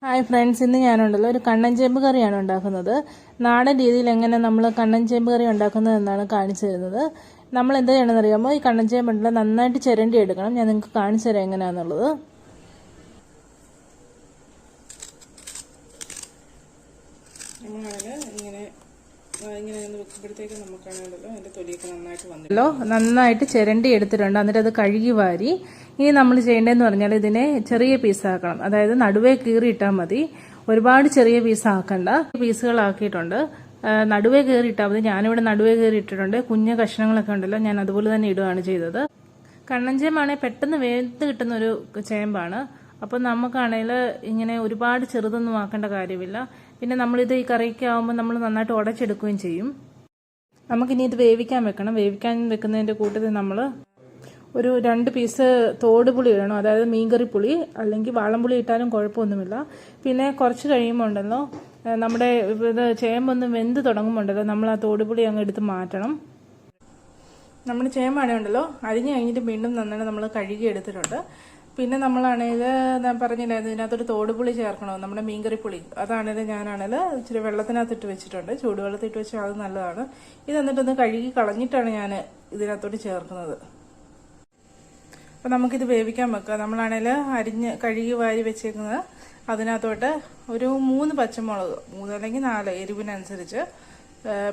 Hi friends, ഇന്ന് ഞാനുണ്ടല്ലോ ഒരു കണ്ണൻ ചേമ്പ് കറിയാണ് ഉണ്ടാക്കുന്നത്. നാടൻ രീതിയിൽ എങ്ങനെ നമ്മൾ കണ്ണൻ ചേമ്പ് കറി ഉണ്ടാക്കുന്നത് എന്നാണ് കാണിച്ചു തരുന്നത്. നമ്മൾ എന്താ ചെയ്യണമെന്ന് അറിയാമോ? ഈ കണ്ണൻ ചേമ്പ് ഉണ്ടല്ലോ നന്നായിട്ട് ചിരണ്ടി എടുക്കണം. ഞാൻ നിങ്ങൾക്ക് കാണിച്ചു തരാം എങ്ങനെയാണെന്നുള്ളത്. നന്നായിട്ട് ചിരണ്ടി എടുത്തിട്ടുണ്ട്. എന്നിട്ട് അത് കഴുകി വാരി ഇനി നമ്മൾ ചെയ്യേണ്ടതെന്ന് പറഞ്ഞാൽ ഇതിനെ ചെറിയ പീസാക്കണം. അതായത് നടുവേ കീറിയിട്ടാൽ മതി, ഒരുപാട് ചെറിയ പീസാക്കണ്ട. പീസുകളാക്കിയിട്ടുണ്ട്, നടുവേ കീറിയിട്ടാൽ മതി. ഞാനിവിടെ നടുവേ കീറിയിട്ടിട്ടുണ്ട്. കുഞ്ഞു കഷ്ണങ്ങളൊക്കെ ഉണ്ടല്ലോ, ഞാൻ അതുപോലെ തന്നെ ഇടുകയാണ് ചെയ്തത്. കണ്ണൻ ചേമ്പാണെങ്കിൽ പെട്ടെന്ന് വേർത്ത് കിട്ടുന്ന ഒരു ചേമ്പാണ്. അപ്പം നമുക്കാണെങ്കിൽ ഇങ്ങനെ ഒരുപാട് ചെറുതൊന്നും ആക്കേണ്ട കാര്യമില്ല. പിന്നെ നമ്മളിത് ഈ കറിക്ക് ആകുമ്പോൾ നമ്മൾ നന്നായിട്ട് ഉടച്ചെടുക്കുകയും ചെയ്യും. നമുക്കിനി ഇത് വേവിക്കാൻ വെക്കണം. വേവിക്കാൻ വെക്കുന്നതിൻ്റെ കൂട്ടത്തിൽ നമ്മൾ ഒരു 2 പീസ് തോടുപുളി ഇടണം. അതായത് മീൻകറി പുളി, അല്ലെങ്കിൽ വാളംപുളി ഇട്ടാലും കുഴപ്പമൊന്നുമില്ല. പിന്നെ കുറച്ച് കഴിയുമ്പോൾ ഉണ്ടല്ലോ, നമ്മുടെ ഇത് ചേമ്പൊന്ന് വെന്ത് തുടങ്ങുമ്പോണ്ടല്ലോ, നമ്മൾ ആ തോടുപുളി അങ്ങ് എടുത്ത് മാറ്റണം. നമ്മുടെ ചേമ്പാണെങ്കിൽ ഉണ്ടല്ലോ അരിഞ്ഞ് കഴിഞ്ഞിട്ട് വീണ്ടും നന്നായിട്ട് നമ്മൾ കഴുകി എടുത്തിട്ടുണ്ട്. പിന്നെ നമ്മളാണെങ്കിൽ ഞാൻ പറഞ്ഞില്ലായിരുന്നു ഇതിനകത്തൊരു തോടുപുളി ചേർക്കണോ, നമ്മുടെ മീൻകറി പുളി. അതാണെങ്കിൽ ഞാനാണെങ്കിൽ ഇച്ചിരി വെള്ളത്തിനകത്തിട്ട് വെച്ചിട്ടുണ്ട്. ചൂടുവെള്ളത്തിട്ട് വെച്ചാൽ അത് നല്ലതാണ്. ഇത് എന്നിട്ടൊന്ന് കഴുകി കളഞ്ഞിട്ടാണ് ഞാൻ ഇതിനകത്തോട്ട് ചേർക്കുന്നത്. അപ്പം നമുക്കിത് വേവിക്കാൻ വെക്കാം. നമ്മളാണെങ്കിൽ അരിഞ്ഞ് കഴുകി വാരി വെച്ചേക്കുന്നത് അതിനകത്തോട്ട് ഒരു 3 പച്ചമുളക്, 3 അല്ലെങ്കിൽ 4 എരിവിനനുസരിച്ച്,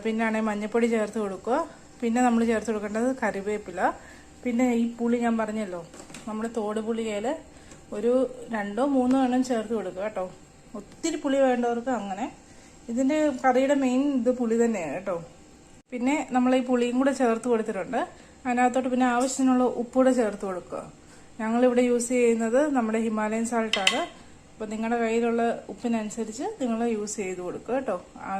പിന്നെ ആണെങ്കിൽ മഞ്ഞൾപ്പൊടി ചേർത്ത് കൊടുക്കുക. പിന്നെ നമ്മൾ ചേർത്ത് കൊടുക്കേണ്ടത് കറിവേപ്പില. പിന്നെ ഈ പുളി ഞാൻ പറഞ്ഞല്ലോ, നമ്മുടെ തോടുപുളിയിൽ ഒരു 2-3 എണ്ണം ചേർത്ത് കൊടുക്കുക കേട്ടോ. ഒത്തിരി പുളി വേണ്ടവർക്ക് അങ്ങനെ. ഇതിൻ്റെ കറിയുടെ മെയിൻ ഇത് പുളി തന്നെയാണ് കേട്ടോ. പിന്നെ നമ്മൾ ഈ പുളിയും കൂടെ ചേർത്ത് കൊടുത്തിട്ടുണ്ട്. അതിനകത്തോട്ട് പിന്നെ ആവശ്യത്തിനുള്ള ഉപ്പൂടെ ചേർത്ത് കൊടുക്കുക. ഞങ്ങളിവിടെ യൂസ് ചെയ്യുന്നത് നമ്മുടെ ഹിമാലയൻ സാൾട്ടാണ്. അപ്പോൾ നിങ്ങളുടെ കയ്യിലുള്ള ഉപ്പിനനുസരിച്ച് നിങ്ങൾ യൂസ് ചെയ്ത് കൊടുക്കുക കേട്ടോ.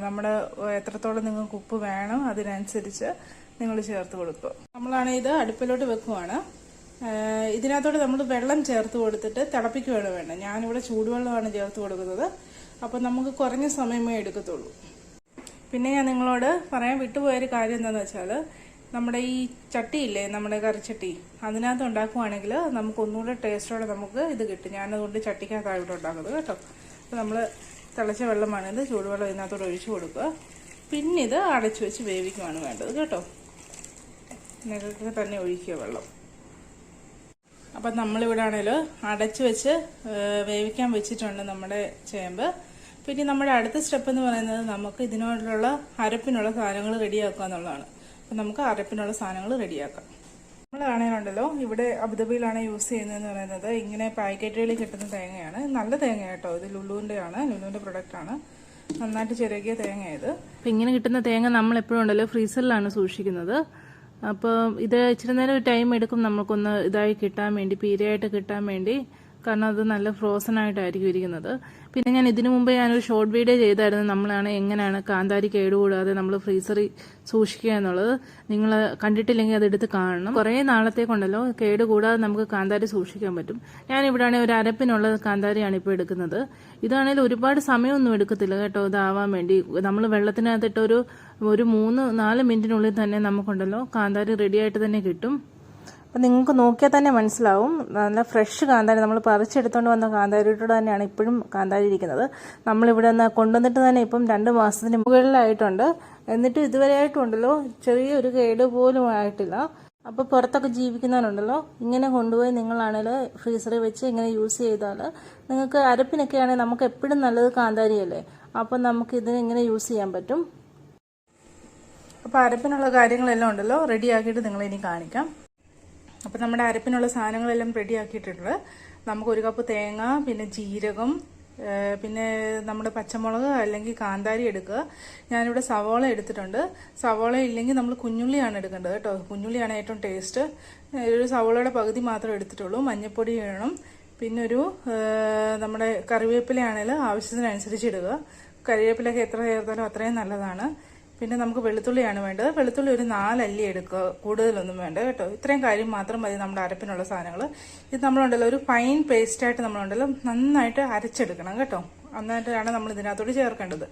നമ്മുടെ എത്രത്തോളം നിങ്ങൾക്ക് ഉപ്പ് വേണം അതിനനുസരിച്ച് നിങ്ങൾ ചേർത്ത് കൊടുക്കുക. നമ്മളാണെങ്കിൽ ഇത് അടുപ്പിലോട്ട് വെക്കുവാണ്. ഇതിനകത്തോട്ട് നമ്മൾ വെള്ളം ചേർത്ത് കൊടുത്തിട്ട് തിളപ്പിക്കുകയാണ് വേണ്ടത്. ഞാനിവിടെ ചൂടുവെള്ളമാണ് ചേർത്ത് കൊടുക്കുന്നത്. അപ്പോൾ നമുക്ക് കുറഞ്ഞ സമയമേ എടുക്കത്തുള്ളൂ. പിന്നെ ഞാൻ നിങ്ങളോട് പറയാൻ വിട്ടുപോയൊരു കാര്യം എന്താണെന്ന് വെച്ചാൽ, നമ്മുടെ ഈ ചട്ടിയില്ലേ, നമ്മുടെ കറിച്ചട്ടി, അതിനകത്ത് ഉണ്ടാക്കുവാണെങ്കിൽ നമുക്ക് ഒന്നുകൂടെ ടേസ്റ്റോടെ നമുക്ക് ഇത് കിട്ടും. ഞാനതുകൊണ്ട് ചട്ടിക്കകത്തായിട്ട് ഉണ്ടാക്കുന്നത് കേട്ടോ. അപ്പോൾ നമ്മൾ തിളച്ച വെള്ളമാണിത്, ചൂടുവെള്ളം ഇതിനകത്തോടെ ഒഴിച്ചു കൊടുക്കുക. പിന്നെ ഇത് അടച്ചു വെച്ച് വേവിക്കുവാണ് വേണ്ടത് കേട്ടോ. നിങ്ങൾക്ക് തന്നെ ഒഴിക്കുക വെള്ളം. അപ്പം നമ്മളിവിടെ ആണെങ്കിൽ അടച്ചു വെച്ച് വേവിക്കാൻ വെച്ചിട്ടുണ്ട് നമ്മുടെ ചേമ്പ്. പിന്നെ നമ്മുടെ അടുത്ത സ്റ്റെപ്പ് എന്ന് പറയുന്നത് നമുക്ക് ഇതിനോടുള്ള അരപ്പിനുള്ള സാധനങ്ങൾ റെഡിയാക്കുക എന്നുള്ളതാണ്. അപ്പം നമുക്ക് അരപ്പിനുള്ള സാധനങ്ങൾ റെഡിയാക്കാം. നമ്മളാണെങ്കിലുണ്ടല്ലോ ഇവിടെ അബുദാബിയിലാണ് യൂസ് ചെയ്യുന്നതെന്ന് പറയുന്നത് ഇങ്ങനെ പാക്കറ്റുകളിൽ കിട്ടുന്ന തേങ്ങയാണ്. നല്ല തേങ്ങ കേട്ടോ. ഇത് ലുലുവിൻ്റെ പ്രൊഡക്റ്റാണ്. നന്നായിട്ട് ചിരകിയ തേങ്ങ ഇത്. അപ്പം ഇങ്ങനെ കിട്ടുന്ന തേങ്ങ നമ്മൾ എപ്പോഴും ഉണ്ടല്ലോ ഫ്രീസറിലാണ് സൂക്ഷിക്കുന്നത്. അപ്പോൾ ഇത് ഇച്ചിരി നേരം ഒരു ടൈം എടുക്കും നമുക്കൊന്ന് ഇതായി കിട്ടാൻ വേണ്ടി, പീരയായിട്ട് കിട്ടാൻ വേണ്ടി. കാരണം അത് നല്ല ഫ്രോസൺ ആയിട്ടായിരിക്കും ഇരിക്കുന്നത്. പിന്നെ ഞാൻ ഇതിനു മുമ്പ് ഞാനൊരു ഷോർട്ട് വീഡിയോ ചെയ്തായിരുന്നു, നമ്മളാണ് എങ്ങനെയാണ് കാന്താരി കേടുകൂടാതെ നമ്മൾ ഫ്രീസറിൽ സൂക്ഷിക്കുക എന്നുള്ളത്. നിങ്ങൾ കണ്ടിട്ടില്ലെങ്കിൽ അതെടുത്ത് കാണണം. കുറേ നാളത്തേക്കുണ്ടല്ലോ കേടുകൂടാതെ നമുക്ക് കാന്താരി സൂക്ഷിക്കാൻ പറ്റും. ഞാനിവിടെയാണെങ്കിൽ ഒരു അരപ്പിനുള്ള കാന്താരിയാണ് ഇപ്പോൾ എടുക്കുന്നത്. ഇതാണെങ്കിൽ ഒരുപാട് സമയമൊന്നും എടുക്കത്തില്ല കേട്ടോ ഇതാവാൻ വേണ്ടി. നമ്മൾ വെള്ളത്തിനകത്തിട്ട് ഒരു 3-4 മിനിറ്റിനുള്ളിൽ തന്നെ നമുക്കുണ്ടല്ലോ കാന്താരി റെഡിയായിട്ട് തന്നെ കിട്ടും. അപ്പം നിങ്ങൾക്ക് നോക്കിയാൽ തന്നെ മനസ്സിലാവും, നല്ല ഫ്രഷ് കാന്താരി, നമ്മൾ പറിച്ചെടുത്തുകൊണ്ട് വന്ന കാന്താരിയോട് തന്നെയാണ് ഇപ്പോഴും കാന്താരി ഇരിക്കുന്നത്. നമ്മളിവിടെ നിന്ന് കൊണ്ടുവന്നിട്ട് തന്നെ ഇപ്പം 2 മാസത്തിന് മുകളിലായിട്ടുണ്ട്. എന്നിട്ട് ഇതുവരെയായിട്ടും ഉണ്ടല്ലോ ചെറിയൊരു കേട് പോലും ആയിട്ടില്ല. അപ്പോൾ പുറത്തൊക്കെ ജീവിക്കുന്നവരുണ്ടല്ലോ, ഇങ്ങനെ കൊണ്ടുപോയി നിങ്ങളാണെങ്കിൽ ഫ്രീസറിൽ വെച്ച് ഇങ്ങനെ യൂസ് ചെയ്താൽ നിങ്ങൾക്ക് അരപ്പിനൊക്കെ ആണെങ്കിൽ നമുക്ക് എപ്പോഴും നല്ലത് കാന്താരിയല്ലേ. അപ്പം നമുക്ക് ഇതിനെ ഇങ്ങനെ യൂസ് ചെയ്യാൻ പറ്റും. അപ്പോൾ അരപ്പിനുള്ള കാര്യങ്ങളെല്ലാം ഉണ്ടല്ലോ റെഡിയാക്കിയിട്ട് നിങ്ങളിനി കാണിക്കാം. അപ്പോൾ നമ്മുടെ അരപ്പിനുള്ള സാധനങ്ങളെല്ലാം റെഡി ആക്കിയിട്ടുണ്ട്. നമുക്ക് 1 കപ്പ് തേങ്ങ, പിന്നെ ജീരകം, പിന്നെ നമ്മുടെ പച്ചമുളക് അല്ലെങ്കിൽ കാന്താരി എടുക്കുക. ഞാനിവിടെ സവോള എടുത്തിട്ടുണ്ട്. സവോള ഇല്ലെങ്കിൽ നമ്മൾ കുഞ്ഞുള്ളിയാണ് എടുക്കേണ്ടത് കേട്ടോ. കുഞ്ഞുള്ളിയാണ് ഏറ്റവും ടേസ്റ്റ്. ഒരു സവോളയുടെ പകുതി മാത്രമേ എടുത്തിട്ടുള്ളൂ. മഞ്ഞൾപ്പൊടി ഇടണം. പിന്നെ നമ്മുടെ കറിവേപ്പിലയാണെങ്കിൽ ആവശ്യത്തിനനുസരിച്ച് ഇടുക. കറിവേപ്പിലൊക്കെ എത്ര ചേർത്താലും അത്രയും നല്ലതാണ്. പിന്നെ നമുക്ക് വെളുത്തുള്ളിയാണ് വേണ്ടത്. വെളുത്തുള്ളി ഒരു 4 അല്ലി എടുക്കുക, കൂടുതലൊന്നും വേണ്ട കേട്ടോ. ഇത്രയും കാര്യം മാത്രം മതി നമ്മുടെ അരപ്പിനുള്ള സാധനങ്ങൾ. ഇത് നമ്മളുണ്ടല്ലോ ഒരു ഫൈൻ പേസ്റ്റായിട്ട് നമ്മളുണ്ടല്ലോ നന്നായിട്ട് അരച്ചെടുക്കണം കേട്ടോ. എന്നിട്ടാണ് നമ്മൾ ഇതിനകത്തോട്ട് ചേർക്കേണ്ടത്.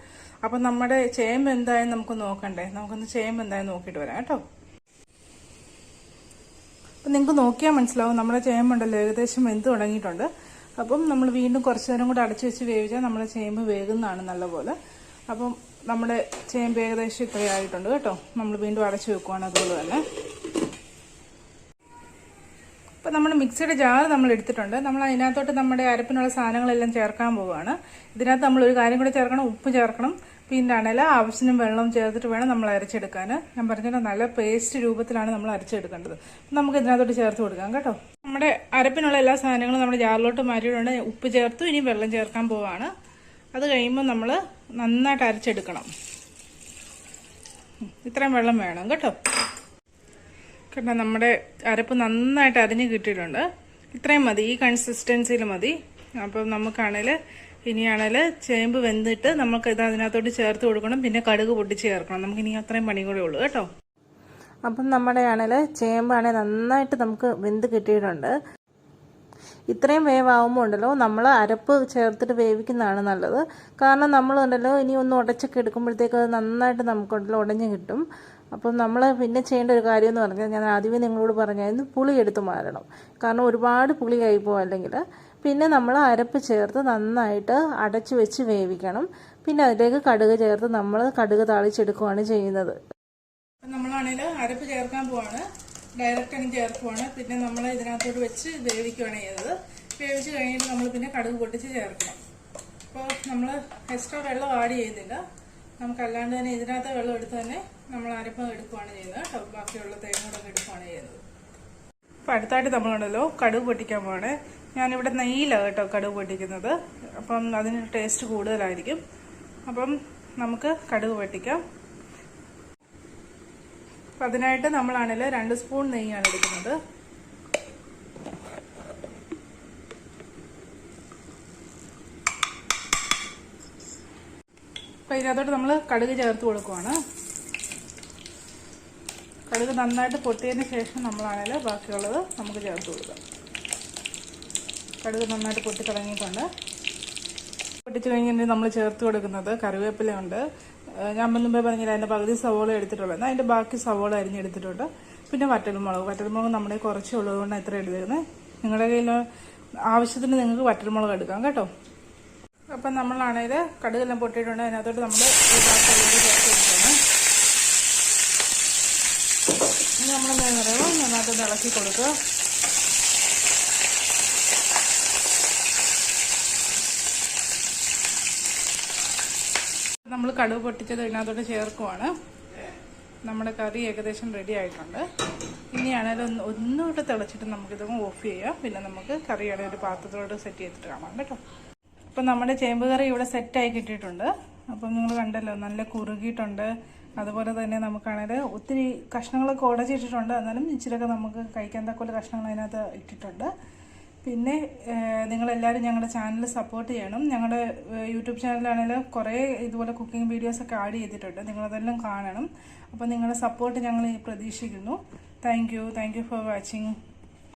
അപ്പം നമ്മുടെ ചേമ്പ് എന്തായാലും നമുക്ക് നോക്കണ്ടേ. നമുക്കൊന്ന് ചേമ്പ് എന്തായാലും നോക്കിയിട്ട് വരാം കേട്ടോ. അപ്പം നിങ്ങൾക്ക് നോക്കിയാൽ മനസ്സിലാവും നമ്മുടെ ചേമ്പുണ്ടല്ലോ ഏകദേശം വെന്ത് തുടങ്ങിയിട്ടുണ്ട്. അപ്പം നമ്മൾ വീണ്ടും കുറച്ച് നേരം കൂടെ അടച്ചു വെച്ച് വേവിച്ചാൽ നമ്മുടെ ചേമ്പ് വേകുന്നതാണ് നല്ലപോലെ. അപ്പം നമ്മുടെ ചേമ്പ് ഏകദേശം ഇത്രയായിട്ടുണ്ട് കേട്ടോ. നമ്മൾ വീണ്ടും അടച്ചു വെക്കുവാണ് അതുപോലെ തന്നെ. അപ്പം നമ്മുടെ മിക്സിയുടെ ജാർ നമ്മൾ എടുത്തിട്ടുണ്ട്. നമ്മൾ അതിനകത്തോട്ട് നമ്മുടെ അരപ്പിനുള്ള സാധനങ്ങളെല്ലാം ചേർക്കാൻ പോവുകയാണ്. ഇതിനകത്ത് നമ്മളൊരു കാര്യം കൂടെ ചേർക്കണം, ഉപ്പ് ചേർക്കണം. പിന്നെ ആണെങ്കിൽ ആവശ്യത്തിന് വെള്ളം ചേർത്തിട്ട് വേണം നമ്മൾ അരച്ചെടുക്കാൻ. ഞാൻ പറഞ്ഞത് നല്ല പേസ്റ്റ് രൂപത്തിലാണ് നമ്മൾ അരച്ചെടുക്കേണ്ടത്. നമുക്ക് ഇതിനകത്തോട്ട് ചേർത്ത് കൊടുക്കാം കേട്ടോ. നമ്മുടെ അരപ്പിനുള്ള എല്ലാ സാധനങ്ങളും നമ്മുടെ ജാറിലോട്ട് മാറ്റിയിട്ടുണ്ട്. ഉപ്പ് ചേർത്തു, ഇനി വെള്ളം ചേർക്കാൻ പോവാണ്. അത് കഴിയുമ്പോൾ നമ്മൾ നന്നായിട്ട് അരച്ചെടുക്കണം. ഇത്രയും വെള്ളം വേണം കേട്ടോ. കേട്ടോ, നമ്മുടെ അരപ്പ് നന്നായിട്ട് അരിഞ്ഞ് കിട്ടിയിട്ടുണ്ട്. ഇത്രയും മതി, ഈ കൺസിസ്റ്റൻസിയിൽ മതി. അപ്പം നമുക്കാണെങ്കിൽ ഇനിയാണെങ്കിൽ ചേമ്പ് വെന്തിട്ട് നമുക്ക് ഇത് അതിനകത്തോട്ട് ചേർത്ത് കൊടുക്കണം. പിന്നെ കടുക് പൊട്ടിച്ച് ചേർക്കണം. നമുക്കിനി അത്രയും പണി കൂടെ ഉള്ളൂ കേട്ടോ. അപ്പം നമ്മുടെ ആണെങ്കിൽ ചേമ്പാണെങ്കിൽ നന്നായിട്ട് നമുക്ക് വെന്ത് കിട്ടിയിട്ടുണ്ട്. ഇത്രയും വേവാകുമ്പോൾ ഉണ്ടല്ലോ നമ്മൾ അരപ്പ് ചേർത്തിട്ട് വേവിക്കുന്നതാണ് നല്ലത്. കാരണം നമ്മളുണ്ടല്ലോ ഇനി ഒന്ന് ഉടച്ചൊക്കെ എടുക്കുമ്പോഴത്തേക്ക് അത് നന്നായിട്ട് നമുക്കുണ്ടല്ലോ ഉടഞ്ഞ് കിട്ടും. അപ്പം നമ്മൾ പിന്നെ ചെയ്യേണ്ട ഒരു കാര്യം എന്ന് പറഞ്ഞാൽ, ഞാൻ ആദ്യമേ നിങ്ങളോട് പറഞ്ഞായിരുന്നു, പുളി എടുത്ത് മാറണം. കാരണം ഒരുപാട് പുളി ആയിപ്പോവും അല്ലെങ്കിൽ. പിന്നെ നമ്മൾ അരപ്പ് ചേർത്ത് നന്നായിട്ട് അടച്ചു വെച്ച് വേവിക്കണം. പിന്നെ അതിലേക്ക് കടുക് ചേർത്ത് നമ്മൾ കടുക് താളിച്ചെടുക്കുകയാണ് ചെയ്യുന്നത്. നമ്മളാണെങ്കിൽ അരപ്പ് ചേർക്കാൻ പോവാണ്. ഡയറക്റ്റ് അങ്ങ് ചേർക്കുവാണ്. പിന്നെ നമ്മൾ ഇതിനകത്തോട്ട് വെച്ച് വേവിക്കുകയാണ് ചെയ്യുന്നത്. വേവിച്ച് കഴിഞ്ഞിട്ട് നമ്മൾ പിന്നെ കടുക് പൊട്ടിച്ച് ചേർക്കണം. അപ്പോൾ നമ്മൾ എക്സ്ട്രാ വെള്ളം ആഡ് ചെയ്യുന്നില്ല. നമുക്കല്ലാണ്ട് തന്നെ ഇതിനകത്ത് വെള്ളം എടുത്ത് തന്നെ നമ്മൾ അരപ്പ് എടുക്കുകയാണ് ചെയ്യുന്നത് കേട്ടോ. ബാക്കിയുള്ള തേങ്ങയോടൊക്കെ എടുക്കുകയാണ് ചെയ്യുന്നത്. അപ്പോൾ അടുത്തായിട്ട് നമ്മളുണ്ടല്ലോ കടുക് പൊട്ടിക്കാൻ പോവാണ്. ഞാനിവിടെ നെയ്യിലാണ് കേട്ടോ കടുക് പൊട്ടിക്കുന്നത്. അപ്പം അതിന് ടേസ്റ്റ് കൂടുതലായിരിക്കും. അപ്പം നമുക്ക് കടുക് പൊട്ടിക്കാം. അപ്പം അതിനായിട്ട് നമ്മളാണെങ്കിൽ 2 സ്പൂൺ നെയ്യാണ് എടുക്കുന്നത്. അപ്പം ഇതിനകത്തോട്ട് നമ്മൾ കടുക് ചേർത്ത് കൊടുക്കുവാണ്. കടുക് നന്നായിട്ട് പൊട്ടിയതിന് ശേഷം നമ്മളാണെങ്കിൽ ബാക്കിയുള്ളത് നമുക്ക് ചേർത്ത് കൊടുക്കാം. കടുക് നന്നായിട്ട് പൊട്ടി തുടങ്ങിയിട്ടുണ്ട്. പൊട്ടിച്ച് കഴിഞ്ഞിട്ട് നമ്മൾ ചേർത്ത് കൊടുക്കുന്നത് കറിവേപ്പിലയുണ്ട്. ഞാൻ മുമ്പേ പറഞ്ഞില്ല അതിൻ്റെ പകുതി സവോള എടുത്തിട്ടുള്ളത്. എന്നാൽ അതിൻ്റെ ബാക്കി സവോള അരിഞ്ഞെടുത്തിട്ടുണ്ട്. പിന്നെ വറ്റൽമുളക് നമ്മുടെ കുറച്ചേ ഉള്ളതുകൊണ്ട് എത്ര എടുത്തിരുന്നത്. നിങ്ങളുടെ കയ്യിൽ ആവശ്യത്തിന് നിങ്ങൾക്ക് വറ്റൽമുളക് എടുക്കാം കേട്ടോ. അപ്പം നമ്മളാണെങ്കിൽ കടുകെല്ലാം പൊട്ടിയിട്ടുണ്ട്. അതിനകത്തോട്ട് നമ്മൾ ചേർത്ത് കൊടുക്കണം. ഇനി നമ്മളെന്താ പറയുക, നന്നായിട്ടൊന്ന് ഇളക്കി കൊടുക്കുക. നമ്മൾ കടുക് പൊട്ടിച്ചത് ഇതിനകത്തോട്ട് ചേർക്കുവാണ്. നമ്മുടെ കറി ഏകദേശം റെഡി ആയിട്ടുണ്ട്. ഇനിയാണെങ്കിൽ ഒന്നുകൂടെ തിളച്ചിട്ട് നമുക്കിത് ഓഫ് ചെയ്യാം. പിന്നെ നമുക്ക് കറിയുടെ ഒരു പാത്രത്തിലോട്ട് സെറ്റ് ചെയ്തിട്ട് കാണാം കേട്ടോ. അപ്പം നമ്മുടെ ചേമ്പ് കറി ഇവിടെ സെറ്റായി കിട്ടിയിട്ടുണ്ട്. അപ്പം നിങ്ങൾ കണ്ടല്ലോ, നല്ല കുറുകിയിട്ടുണ്ട്. അതുപോലെ തന്നെ നമുക്കാണെങ്കിൽ ഒത്തിരി കഷ്ണങ്ങളൊക്കെ ഉടച്ചിട്ടിട്ടുണ്ട്. എന്നാലും ഇച്ചിരിയൊക്കെ നമുക്ക് കഴിക്കാൻ തക്കോലെ കഷ്ണങ്ങൾ അതിനകത്ത് ഇട്ടിട്ടുണ്ട്. പിന്നെ നിങ്ങളെല്ലാവരും ഞങ്ങളുടെ ചാനൽ സപ്പോർട്ട് ചെയ്യണം. ഞങ്ങളുടെ യൂട്യൂബ് ചാനലാണെങ്കിൽ കുറേ ഇതുപോലെ കുക്കിംഗ് വീഡിയോസൊക്കെ ആഡ് ചെയ്തിട്ടുണ്ട്. നിങ്ങളതെല്ലാം കാണണം. അപ്പോൾ നിങ്ങളുടെ സപ്പോർട്ട് ഞങ്ങൾ പ്രതീക്ഷിക്കുന്നു. Thank you for watching.